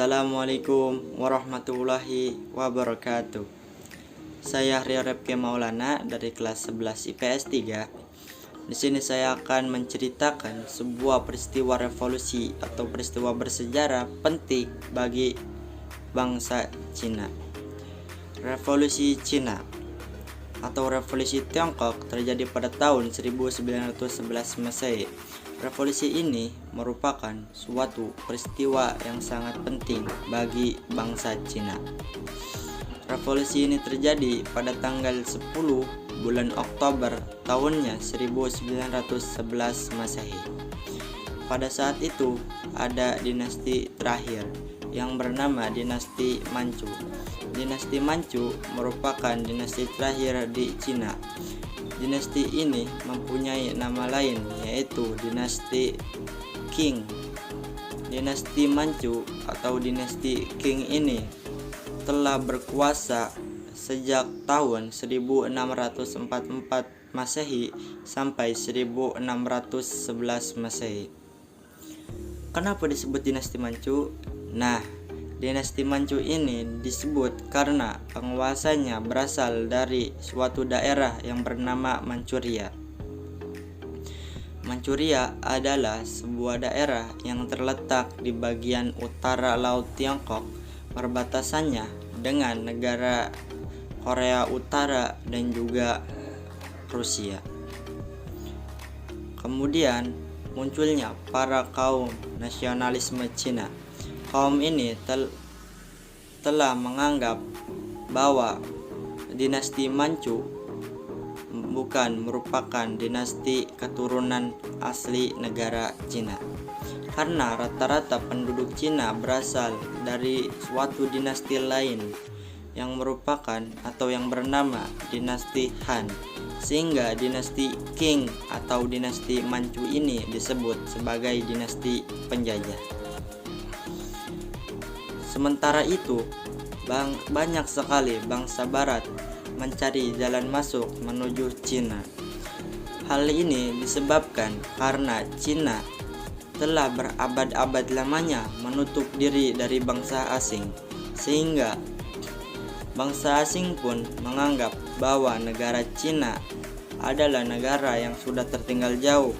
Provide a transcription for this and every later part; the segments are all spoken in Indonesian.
Assalamualaikum warahmatullahi wabarakatuh. Saya Rio Repke Maulana dari kelas 11 IPS 3. Di sini saya akan menceritakan sebuah peristiwa revolusi atau peristiwa bersejarah penting bagi bangsa Cina. Revolusi Cina atau Revolusi Tiongkok terjadi pada tahun 1911 Masehi. Revolusi ini merupakan suatu peristiwa yang sangat penting bagi bangsa Cina. Revolusi ini terjadi pada tanggal 10 bulan Oktober tahunnya 1911 Masehi. Pada saat itu ada dinasti terakhir yang bernama dinasti Manchu. Dinasti Manchu merupakan dinasti terakhir di Cina. Dinasti ini mempunyai nama lain yaitu dinasti Qing. Dinasti Manchu atau dinasti Qing ini telah berkuasa sejak tahun 1644 Masehi sampai 1611 Masehi. Kenapa disebut dinasti Manchu? Nah, dinasti Manchu ini disebut karena penguasanya berasal dari suatu daerah yang bernama Manchuria. Manchuria adalah sebuah daerah yang terletak di bagian utara Laut Tiongkok, perbatasannya dengan negara Korea Utara dan juga Rusia. Kemudian munculnya para kaum nasionalisme Cina. Kaum ini telah menganggap bahwa dinasti Manchu bukan merupakan dinasti keturunan asli negara Cina, karena rata-rata penduduk Cina berasal dari suatu dinasti lain yang merupakan atau yang bernama dinasti Han, sehingga dinasti Qing atau dinasti Manchu ini disebut sebagai dinasti penjajah. Sementara itu, banyak sekali bangsa barat mencari jalan masuk menuju Cina. Hal ini disebabkan karena Cina telah berabad-abad lamanya menutup diri dari bangsa asing, sehingga bangsa asing pun menganggap bahwa negara Cina adalah negara yang sudah tertinggal jauh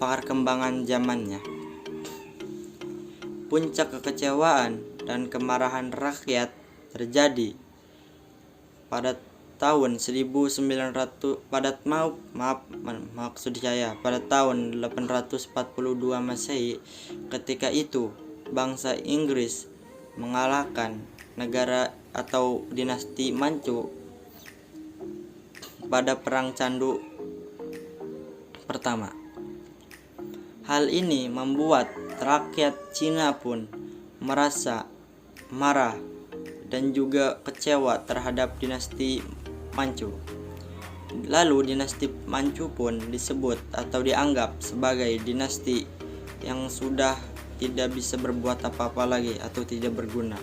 perkembangan zamannya. Puncak kekecewaan dan kemarahan rakyat terjadi pada tahun 1900 pada tahun 842 Masehi. Ketika itu bangsa Inggris mengalahkan negara atau dinasti Manchu pada Perang Candu pertama. Hal ini membuat rakyat Cina pun merasa marah dan juga kecewa terhadap dinasti Manchu. Lalu dinasti Manchu pun disebut atau dianggap sebagai dinasti yang sudah tidak bisa berbuat apa-apa lagi atau tidak berguna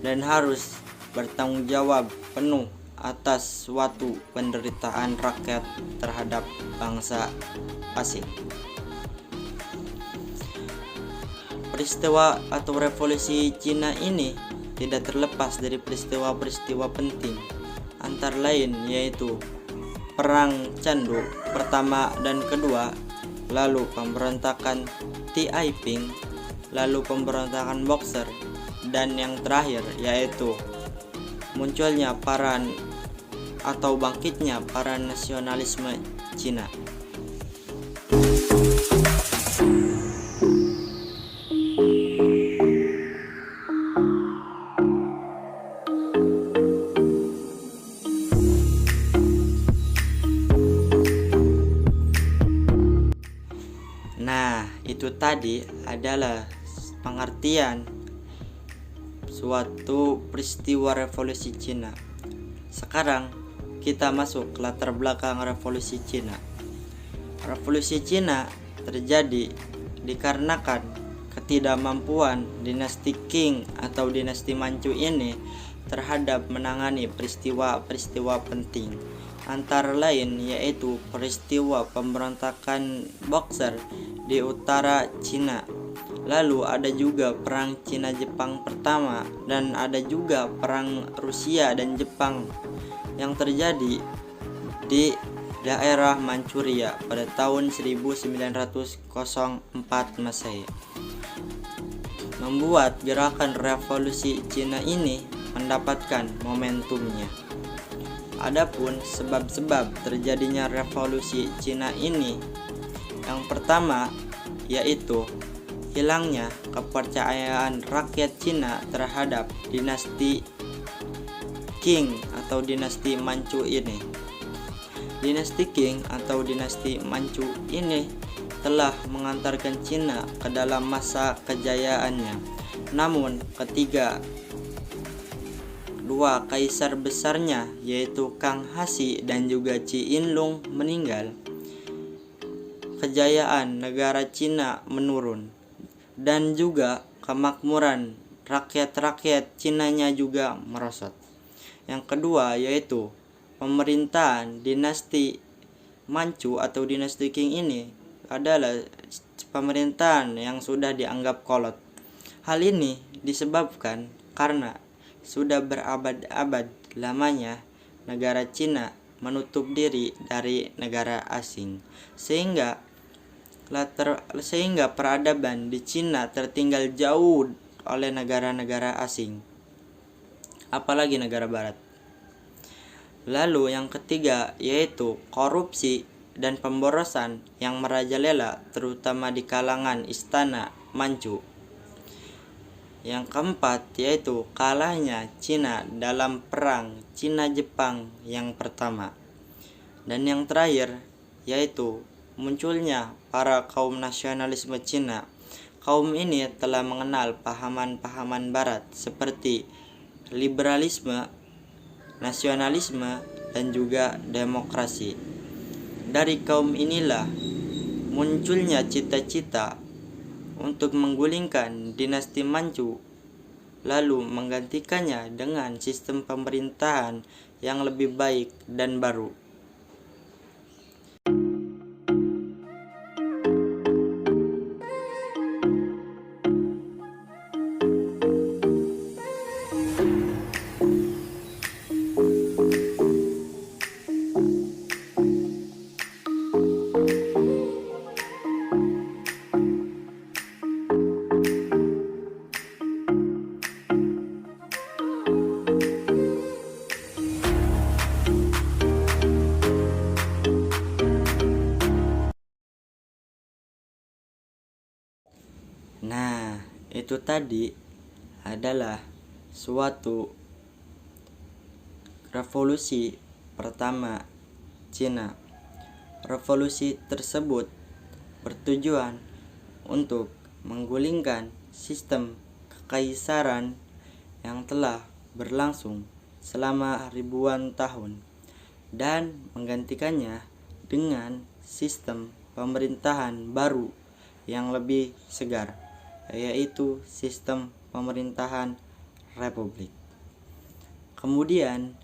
dan harus bertanggung jawab penuh atas suatu penderitaan rakyat terhadap bangsa asing. Peristiwa atau revolusi Cina ini tidak terlepas dari peristiwa-peristiwa penting, antara lain yaitu Perang Candu pertama dan kedua, lalu pemberontakan Taiping, lalu pemberontakan Boxer, dan yang terakhir yaitu munculnya bangkitnya para nasionalisme Cina. Nah, itu tadi adalah pengertian suatu peristiwa revolusi Cina. Sekarang kita masuk ke latar belakang revolusi Cina. Revolusi Cina terjadi dikarenakan ketidakmampuan dinasti Qing atau dinasti Manchu ini terhadap menangani peristiwa-peristiwa penting, antara lain yaitu peristiwa pemberontakan Boxer di utara Cina, Lalu ada juga perang Cina-Jepang pertama, dan ada juga perang Rusia dan Jepang yang terjadi di daerah Manchuria pada tahun 1904 Masehi, membuat gerakan revolusi Cina ini mendapatkan momentumnya. Adapun sebab-sebab terjadinya revolusi Cina ini, yang pertama yaitu hilangnya kepercayaan rakyat Cina terhadap dinasti Qing atau dinasti Manchu ini. Dinasti Qing atau dinasti Manchu ini telah mengantarkan Cina ke dalam masa kejayaannya. Namun dua kaisar besarnya yaitu Kang Hashi dan juga Qi Inlung meninggal, kejayaan negara Cina menurun, dan juga kemakmuran rakyat-rakyat Cinanya juga merosot. Yang kedua yaitu pemerintahan dinasti Manchu atau dinasti Qing ini adalah pemerintahan yang sudah dianggap kolot. Hal ini disebabkan karena sudah berabad-abad lamanya negara Cina menutup diri dari negara asing, sehingga peradaban di Cina tertinggal jauh oleh negara-negara asing, apalagi negara barat. Lalu yang ketiga yaitu korupsi dan pemborosan yang merajalela terutama di kalangan istana Manchu. Yang keempat yaitu kalahnya Cina dalam perang Cina-Jepang yang pertama. Dan yang terakhir yaitu munculnya para kaum nasionalisme Cina. Kaum ini telah mengenal pahaman-pahaman barat seperti liberalisme, nasionalisme, dan juga demokrasi. Dari kaum inilah munculnya cita-cita untuk menggulingkan dinasti Manchu, lalu menggantikannya dengan sistem pemerintahan yang lebih baik dan baru. Nah, itu tadi adalah suatu revolusi pertama Cina. Revolusi tersebut bertujuan untuk menggulingkan sistem kekaisaran yang telah berlangsung selama ribuan tahun dan menggantikannya dengan sistem pemerintahan baru yang lebih segar, yaitu sistem pemerintahan republik. Kemudian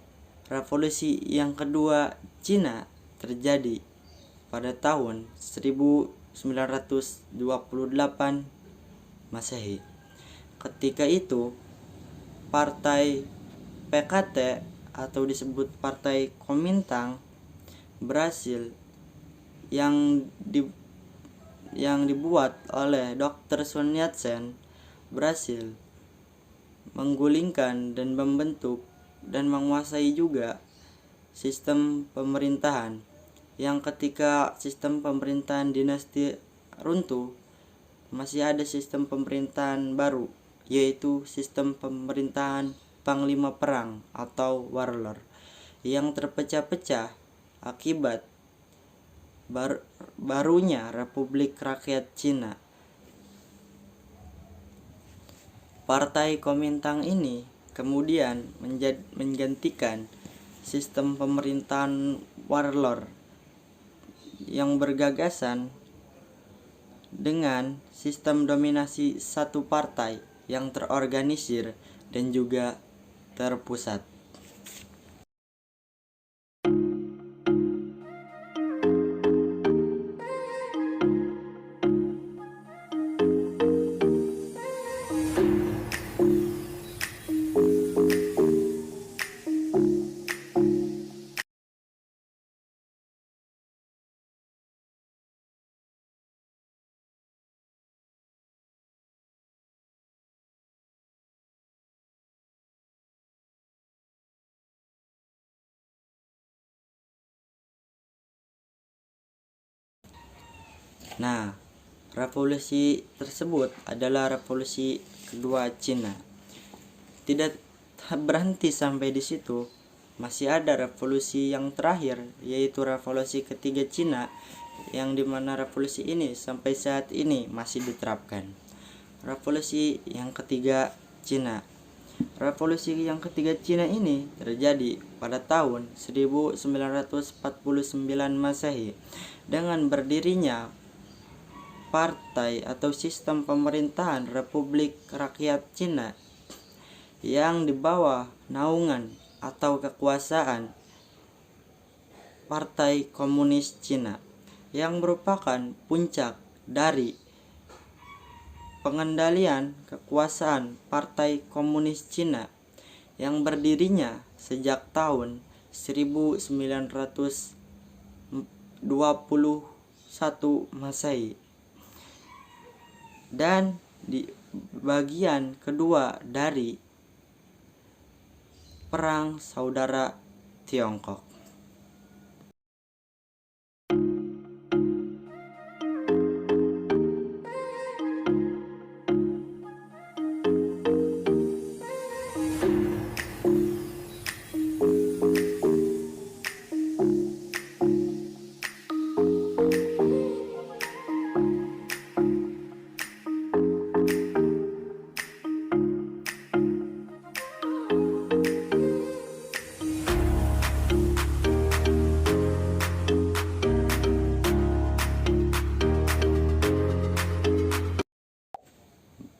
revolusi yang kedua Cina terjadi pada tahun 1928 Masehi. Ketika itu partai PKT atau disebut Partai Kuomintang berhasil yang dibuat oleh Dr. Sun Yat-sen berhasil menggulingkan dan membentuk dan menguasai juga sistem pemerintahan, yang ketika sistem pemerintahan dinasti runtuh masih ada sistem pemerintahan baru, yaitu sistem pemerintahan panglima perang atau warlord yang terpecah-pecah akibat barunya Republik Rakyat Cina. Partai Kuomintang ini kemudian menggantikan sistem pemerintahan warlord yang bergagasan dengan sistem dominasi satu partai yang terorganisir dan juga terpusat. Nah, revolusi tersebut adalah revolusi kedua Cina. Tidak berhenti sampai di situ, masih ada revolusi yang terakhir, yaitu revolusi ketiga Cina, yang dimana revolusi ini sampai saat ini masih diterapkan. Revolusi yang ketiga Cina. Revolusi yang ketiga Cina ini terjadi pada tahun 1949 Masehi dengan berdirinya partai atau sistem pemerintahan Republik Rakyat Cina yang di bawah naungan atau kekuasaan Partai Komunis Cina, yang merupakan puncak dari pengendalian kekuasaan Partai Komunis Cina yang berdirinya sejak tahun 1921 Masehi, dan di bagian kedua dari Perang Saudara Tiongkok.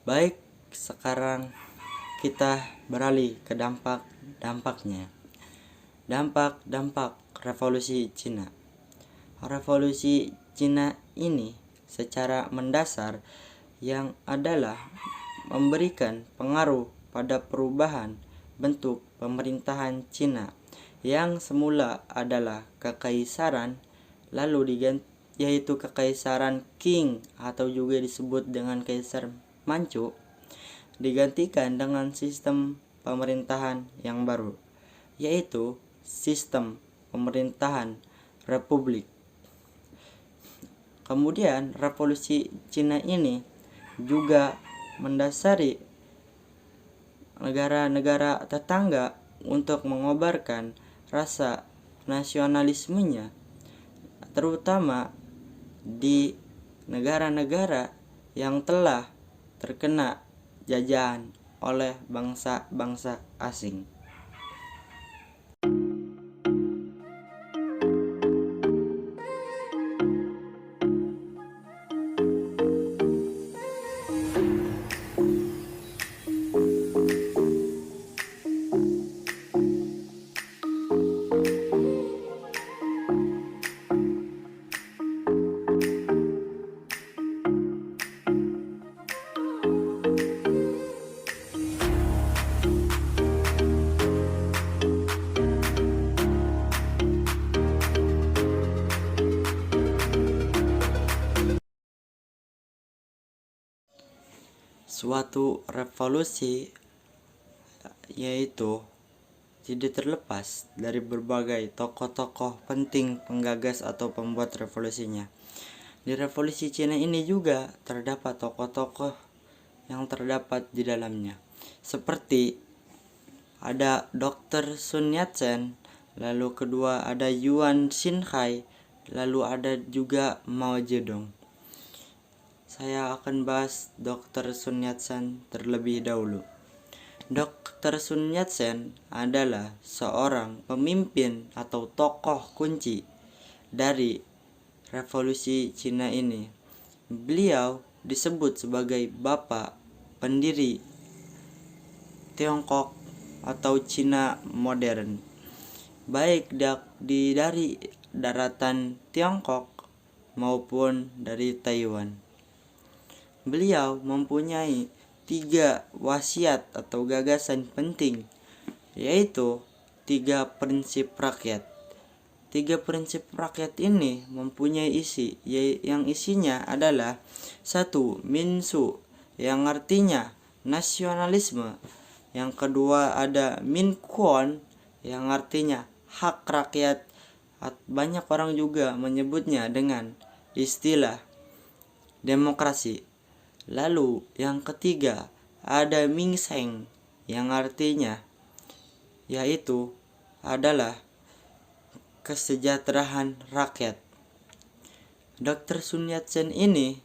Baik, sekarang kita beralih ke dampak-dampaknya. Dampak-dampak revolusi Cina. Revolusi Cina ini secara mendasar yang adalah memberikan pengaruh pada perubahan bentuk pemerintahan Cina yang semula adalah kekaisaran, lalu diganti yaitu kekaisaran Qing atau juga disebut dengan Kaisar Manchu, digantikan dengan sistem pemerintahan yang baru, yaitu sistem pemerintahan republik. Kemudian revolusi Cina ini juga mendasari negara-negara tetangga untuk mengobarkan rasa nasionalismenya, terutama di negara-negara yang telah terkena jajahan oleh bangsa-bangsa asing. Suatu revolusi yaitu tidak terlepas dari berbagai tokoh-tokoh penting penggagas atau pembuat revolusinya. Di revolusi Cina ini juga terdapat tokoh-tokoh yang terdapat di dalamnya, seperti ada Dr. Sun Yat-sen, lalu kedua ada Yuan Shikai, lalu ada juga Mao Zedong. Saya akan bahas Dr. Sun Yat-sen terlebih dahulu. Dr. Sun Yat-sen adalah seorang pemimpin atau tokoh kunci dari revolusi Cina ini. Beliau disebut sebagai bapak pendiri Tiongkok atau Cina modern, baik dari daratan Tiongkok maupun dari Taiwan. Beliau mempunyai 3 wasiat atau gagasan penting, yaitu 3 prinsip rakyat. 3 prinsip rakyat ini mempunyai isi yang isinya adalah 1. Minsu, yang artinya nasionalisme. Yang kedua ada Minkuan, yang artinya hak rakyat. Banyak orang juga menyebutnya dengan istilah demokrasi. Lalu yang ketiga ada Mingseng yang artinya yaitu adalah kesejahteraan rakyat. Dr. Sun Yat-sen ini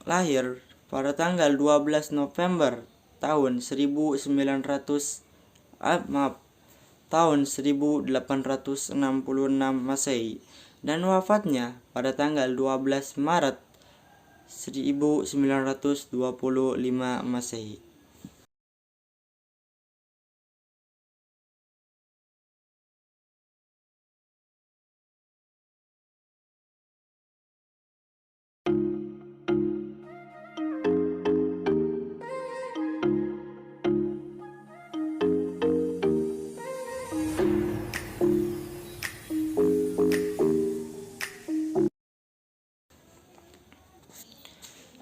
lahir pada tanggal 12 November tahun 1866 Masehi dan wafatnya pada tanggal 12 Maret 1925 Masehi.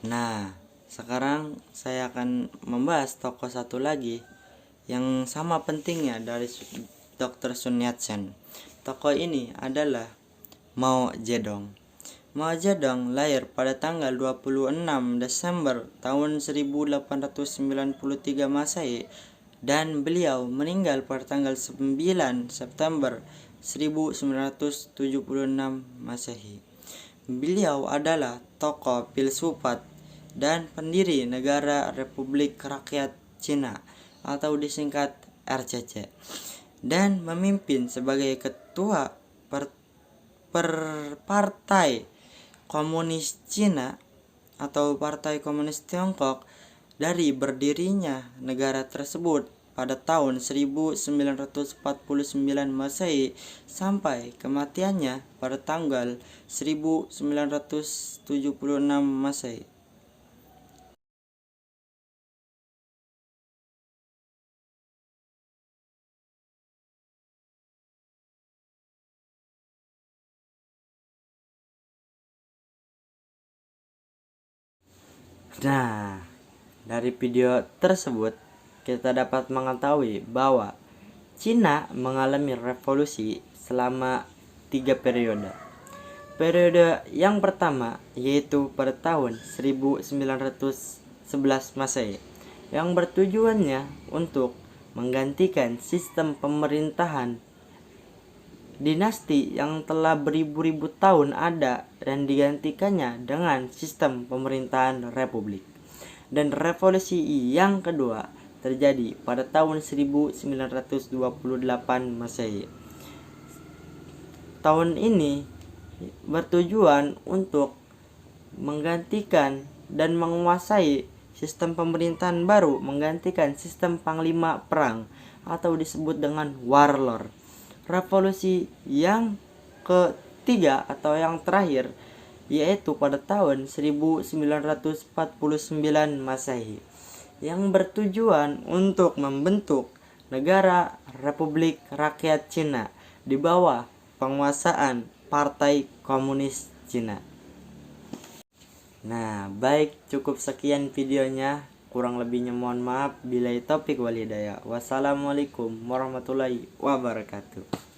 Nah, sekarang saya akan membahas tokoh satu lagi yang sama pentingnya dari Dr. Sun Yat-sen. Tokoh ini adalah Mao Zedong. Mao Zedong lahir pada tanggal 26 Desember tahun 1893 Masehi dan beliau meninggal pada tanggal 9 September 1976 Masehi. Beliau adalah tokoh filsufat dan pendiri Negara Republik Rakyat Cina atau disingkat RCC dan memimpin sebagai ketua Partai Komunis Cina atau Partai Komunis Tiongkok dari berdirinya negara tersebut pada tahun 1949 Masehi sampai kematiannya pada tanggal 1976 Masehi. Nah, dari video tersebut kita dapat mengetahui bahwa Cina mengalami revolusi selama 3 periode. Periode yang pertama yaitu pada tahun 1911 Masehi yang bertujuannya untuk menggantikan sistem pemerintahan dinasti yang telah beribu-ribu tahun ada dan digantikannya dengan sistem pemerintahan republik. Dan revolusi yang kedua terjadi pada tahun 1928 Masehi. Tahun ini bertujuan untuk menggantikan dan menguasai sistem pemerintahan baru, menggantikan sistem panglima perang atau disebut dengan warlord. Revolusi yang ketiga atau yang terakhir yaitu pada tahun 1949 Masehi yang bertujuan untuk membentuk Negara Republik Rakyat Cina di bawah penguasaan Partai Komunis Cina. Nah, baik, cukup sekian videonya. Kurang lebihnya mohon maaf. Billahi taufik wal hidayah. Wassalamualaikum warahmatullahi wabarakatuh.